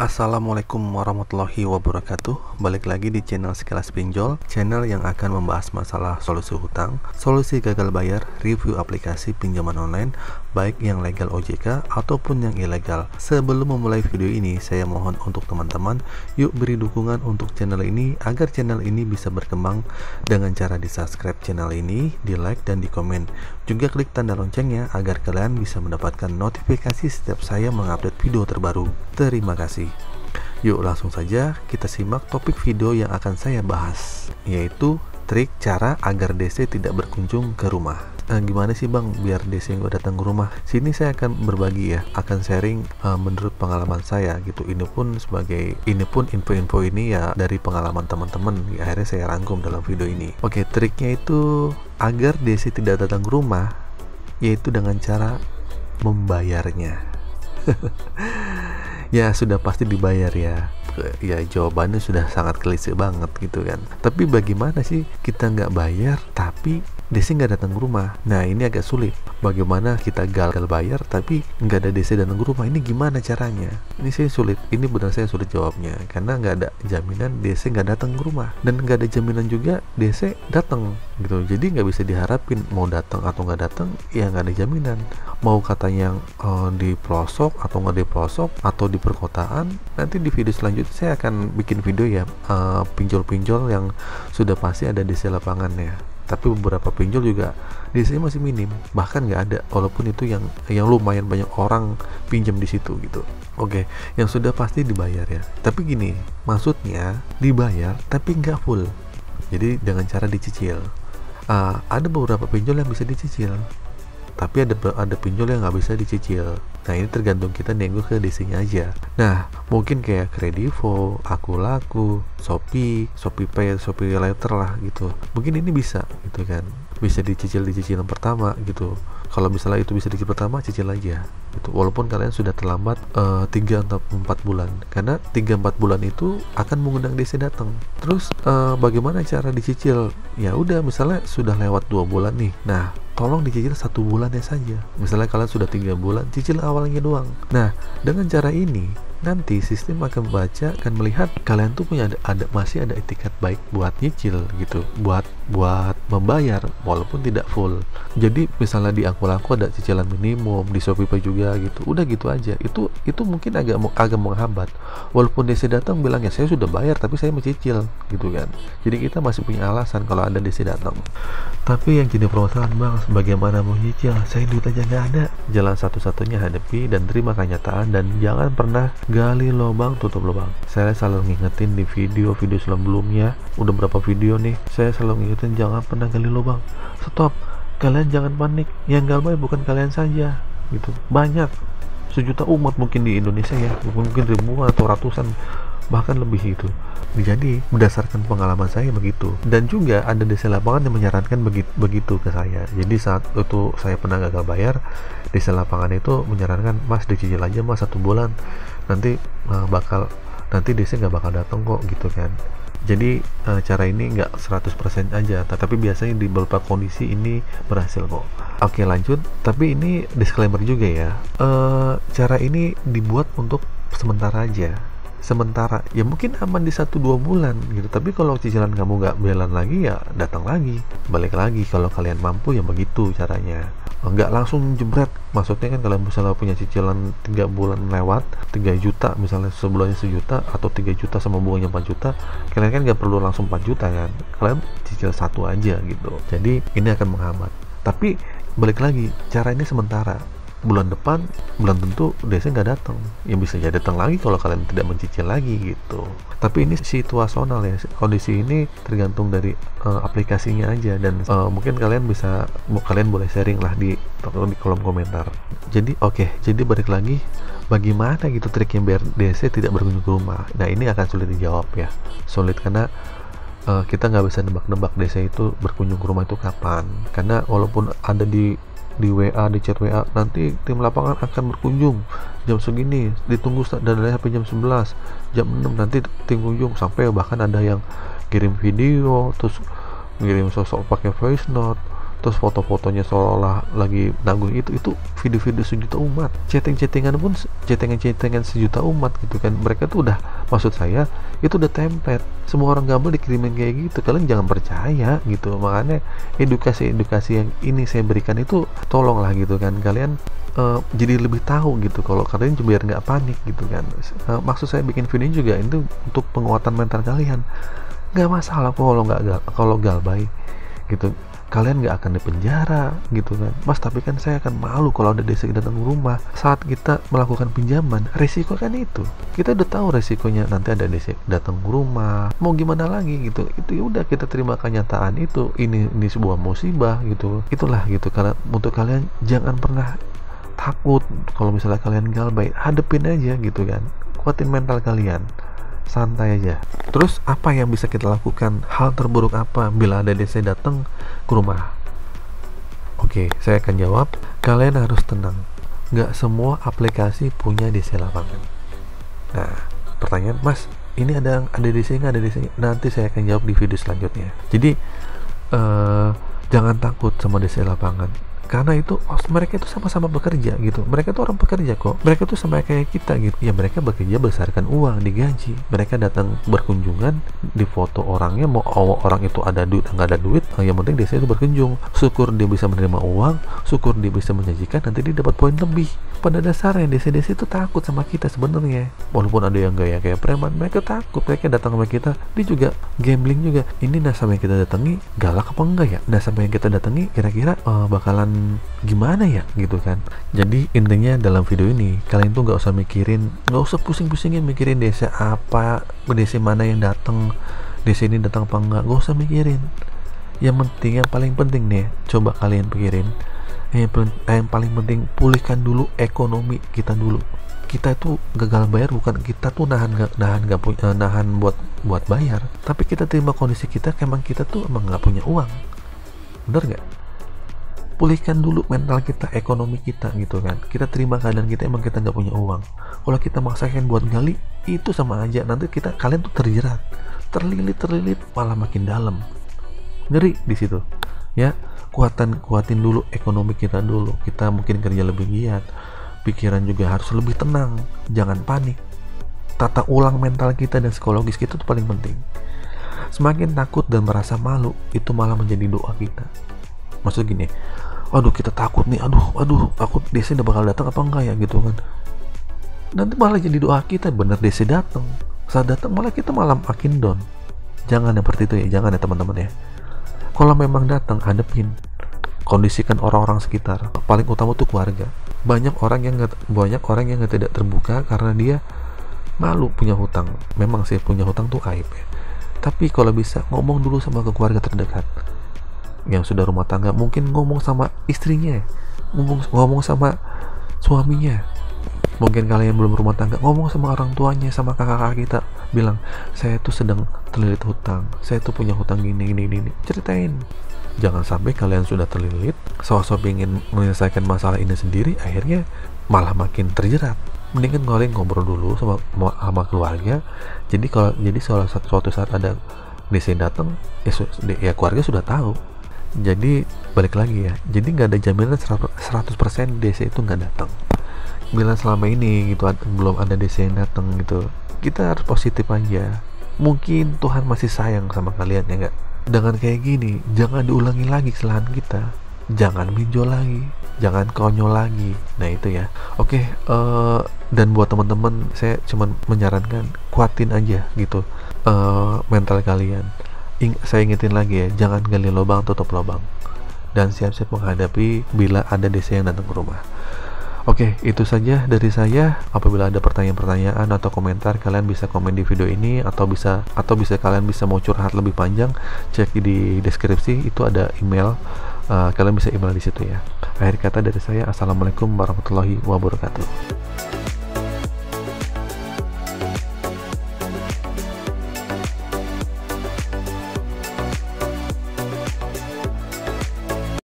Assalamualaikum warahmatullahi wabarakatuh. Balik lagi di channel Sekilas Pinjol, channel yang akan membahas masalah solusi hutang, solusi gagal bayar, review aplikasi pinjaman online, baik yang legal OJK ataupun yang ilegal. Sebelum memulai video ini, saya mohon untuk teman-teman, yuk beri dukungan untuk channel ini agar channel ini bisa berkembang dengan cara di subscribe channel ini, di like dan di komen. Juga klik tanda loncengnya agar kalian bisa mendapatkan notifikasi setiap saya mengupdate video terbaru. Terima kasih. Yuk langsung saja kita simak topik video yang akan saya bahas, yaitu trik cara agar DC tidak berkunjung ke rumah. Gimana sih bang biar DC nggak datang ke rumah? Sini saya akan berbagi ya, akan sharing menurut pengalaman saya gitu. Ini pun info-info ini ya dari pengalaman teman-teman. Akhirnya saya rangkum dalam video ini. Oke, triknya itu agar DC tidak datang ke rumah, yaitu dengan cara membayarnya. Ya sudah pasti dibayar ya. Ya jawabannya sudah sangat klise banget gitu kan. Tapi bagaimana sih kita nggak bayar tapi DC nggak datang ke rumah? Nah ini agak sulit. Bagaimana kita gagal bayar tapi nggak ada DC datang ke rumah? Ini gimana caranya? Ini saya sulit. Ini benar saya sulit jawabnya karena nggak ada jaminan DC nggak datang ke rumah dan nggak ada jaminan juga DC datang gitu. Jadi nggak bisa diharapin mau datang atau nggak datang ya nggak ada jaminan. Mau katanya yang di pelosok atau nggak di pelosok atau di perkotaan, nanti di video selanjutnya saya akan bikin video ya pinjol-pinjol yang sudah pasti ada DC lapangannya. Tapi beberapa pinjol juga DC masih minim, bahkan nggak ada, walaupun itu yang lumayan banyak orang pinjam di situ gitu. Oke, yang sudah pasti dibayar ya. Tapi gini, maksudnya dibayar tapi nggak full. Jadi dengan cara dicicil. Ada beberapa pinjol yang bisa dicicil, tapi ada pinjol yang nggak bisa dicicil. Nah ini tergantung kita nego ke DC-nya aja. Nah mungkin kayak Kredivo, Akulaku, Shopee Pay, Shopee Later lah gitu. Mungkin ini bisa gitu kan, bisa dicicil di cicilan pertama gitu. Kalau misalnya itu bisa dicicil pertama, cicil aja gitu. Walaupun kalian sudah terlambat 3 atau 4 bulan, karena 3-4 bulan itu akan mengundang DC datang. Terus bagaimana cara dicicil? Ya udah, misalnya sudah lewat 2 bulan nih. Nah tolong dicicil 1 bulannya saja. Misalnya kalian sudah 3 bulan, cicil awalnya doang. Nah dengan cara ini nanti sistem akan membaca, akan melihat kalian tuh punya masih ada etikat baik buat nyicil gitu, buat membayar walaupun tidak full. Jadi misalnya di Akulaku ada cicilan minimum, di Shopee Pay juga gitu. Udah gitu aja. Itu mungkin agak menghambat. Walaupun DC datang bilang ya saya sudah bayar tapi saya mencicil gitu kan. Jadi kita masih punya alasan kalau ada DC datang. Tapi yang jadi permasalahan bang, bagaimana mau nyicil? Saya duit aja nggak ada. Jalan satu-satunya hadapi dan terima kenyataan, dan jangan pernah gali lubang tutup lubang. Saya selalu ngingetin di video sebelumnya, udah berapa video nih, saya selalu ngingetin jangan pernah gali lubang. Stop, kalian jangan panik. Yang gagal bukan kalian saja gitu, banyak, sejuta umat mungkin di Indonesia ya, mungkin ribuan atau ratusan bahkan lebih itu. Jadi berdasarkan pengalaman saya begitu, dan juga ada DC lapangan yang menyarankan begitu ke saya. Jadi saat itu saya pernah gagal bayar, DC lapangan itu menyarankan mas dicicil aja mas 1 bulan, nanti DC nggak bakal datang kok gitu kan. Jadi cara ini nggak 100% aja, tapi biasanya di beberapa kondisi ini berhasil kok. Oke lanjut, tapi ini disclaimer juga ya, cara ini dibuat untuk sementara aja. Sementara ya mungkin aman di 1-2 bulan gitu, tapi kalau cicilan kamu nggak jalan lagi ya datang lagi, balik lagi. Kalau kalian mampu ya begitu caranya, nggak langsung jebret. Maksudnya kan kalau misalnya punya cicilan 3 bulan lewat 3 juta, misalnya sebulannya 1 juta atau 3 juta sama bunganya 4 juta, kalian kan nggak perlu langsung 4 juta kan, kalian cicil 1 aja gitu. Jadi ini akan menghambat. Tapi balik lagi, cara ini sementara. Bulan depan belum tentu DC nggak datang, ya bisa jadi datang lagi kalau kalian tidak mencicil lagi gitu. Tapi ini situasional ya, kondisi ini tergantung dari aplikasinya aja, dan mungkin kalian boleh sharing lah di kolom komentar. Jadi jadi balik lagi, bagaimana gitu triknya biar DC tidak berkunjung ke rumah? Nah ini akan sulit dijawab ya, sulit karena kita nggak bisa nebak-nebak DC itu berkunjung ke rumah itu kapan, karena walaupun ada di WA, di chat WA, nanti tim lapangan akan berkunjung jam segini, ditunggu dan sampai jam 11, jam 6 nanti tim kunjung, sampai bahkan ada yang kirim video terus ngirim sosok pakai voice note, terus foto-fotonya seolah lagi nanggung itu video-video sejuta umat, chattingan pun chattingan sejuta umat gitu kan. Mereka tuh udah, maksud saya itu udah template, semua orang gambel dikirimin kayak gitu. Kalian jangan percaya gitu. Makanya edukasi yang ini saya berikan itu tolonglah gitu kan, kalian jadi lebih tahu gitu, kalau kalian biar nggak panik gitu kan. Maksud saya bikin video juga itu untuk penguatan mental kalian. Nggak masalah kok kalau galbay gitu, kalian nggak akan dipenjara gitu kan mas. Tapi kan saya akan malu kalau ada DC datang ke rumah saat kita melakukan pinjaman. Resiko kan itu, kita udah tahu resikonya, nanti ada DC datang ke rumah, mau gimana lagi gitu. Itu ya udah, kita terima kenyataan itu, ini sebuah musibah gitu. Itulah gitu. Karena untuk kalian jangan pernah takut kalau misalnya kalian galbay, hadepin aja gitu kan, kuatin mental kalian, santai aja. Terus apa yang bisa kita lakukan? Hal terburuk apa bila ada DC datang ke rumah? Oke, saya akan jawab. Kalian harus tenang. Nggak semua aplikasi punya DC lapangan. Nah, pertanyaan, mas, ini ada DC nggak? Ada DC? Nanti saya akan jawab di video selanjutnya. Jadi jangan takut sama DC lapangan. Karena itu mereka itu sama-sama bekerja gitu. Mereka tuh orang pekerja kok. Mereka tuh sama kayak kita gitu. Ya mereka bekerja berdasarkan uang, digaji. Mereka datang berkunjungan, difoto orangnya, mau orang itu ada duit nggak ada duit, yang penting dia itu berkunjung. Syukur dia bisa menerima uang, syukur dia bisa menjanjikan, nanti dia dapat poin lebih. Pada dasarnya DC itu takut sama kita sebenarnya. Walaupun ada yang gaya kayak preman, mereka takut. Mereka datang sama kita, dia juga gambling juga. Ini nasabah yang kita datangi galak apa enggak ya? Nasabah yang kita datangi kira-kira bakalan gimana ya gitu kan. Jadi intinya dalam video ini, kalian tuh nggak usah pusing-pusingin mikirin DC apa, DC mana yang datang, DC ini datang apa enggak, nggak usah mikirin. Yang paling penting nih, coba kalian pikirin, yang paling penting pulihkan dulu ekonomi kita dulu. Kita tuh gagal bayar bukan kita tuh nahan buat bayar, tapi kita terima kondisi kita, emang kita tuh emang nggak punya uang, bener nggak? Pulihkan dulu mental kita, ekonomi kita gitu kan. Kita terima keadaan kita, emang kita nggak punya uang. Kalau kita maksakan buat gali, itu sama aja nanti kalian tuh terjerat, terlilit malah makin dalam, ngeri di situ ya. Kuatin dulu ekonomi kita dulu. Kita mungkin kerja lebih giat, pikiran juga harus lebih tenang, jangan panik. Tata ulang mental kita dan psikologis kita itu paling penting. Semakin takut dan merasa malu, itu malah menjadi doa kita. Maksud gini, aduh kita takut nih, aduh takut DC udah bakal datang apa enggak ya gitu kan. Nanti malah jadi doa kita, bener DC datang, saat datang malah kita malah makin down. Jangan seperti itu ya, jangan ya teman-teman ya. Kalau memang datang, hadepin, kondisikan orang-orang sekitar. Paling utama tuh keluarga. Banyak orang yang tidak terbuka karena dia malu punya hutang. Memang sih punya hutang tuh aib ya. Tapi kalau bisa ngomong dulu sama keluarga terdekat yang sudah rumah tangga, mungkin ngomong sama istrinya, ngomong sama suaminya. Mungkin kalian belum rumah tangga, ngomong sama orang tuanya, sama kakak-kakak kita, bilang saya tuh sedang terlilit hutang, saya tuh punya hutang gini, ceritain. Jangan sampai kalian sudah terlilit, sok-sok ingin menyelesaikan masalah ini sendiri, akhirnya malah makin terjerat. Mendingan kalian ngobrol dulu sama keluarga. Jadi suatu saat ada DC datang, ya keluarga sudah tahu. Jadi balik lagi ya, jadi nggak ada jaminan 100% DC itu nggak datang. Bila selama ini gitu belum ada DC yang datang gitu, kita harus positif aja. Mungkin Tuhan masih sayang sama kalian ya nggak? Dengan kayak gini, jangan diulangi lagi kesalahan kita. Jangan pinjol lagi, jangan konyol lagi. Nah itu ya. Oke, dan buat teman-teman, saya cuma menyarankan kuatin aja gitu mental kalian. Saya ingetin lagi ya, jangan gali lubang tutup lubang, dan siap-siap menghadapi bila ada DC yang datang ke rumah. Oke, itu saja dari saya. Apabila ada pertanyaan-pertanyaan atau komentar, kalian bisa komen di video ini, atau bisa kalian bisa mau curhat lebih panjang, cek di deskripsi itu ada email. Kalian bisa email di situ ya. Akhir kata dari saya, assalamualaikum warahmatullahi wabarakatuh.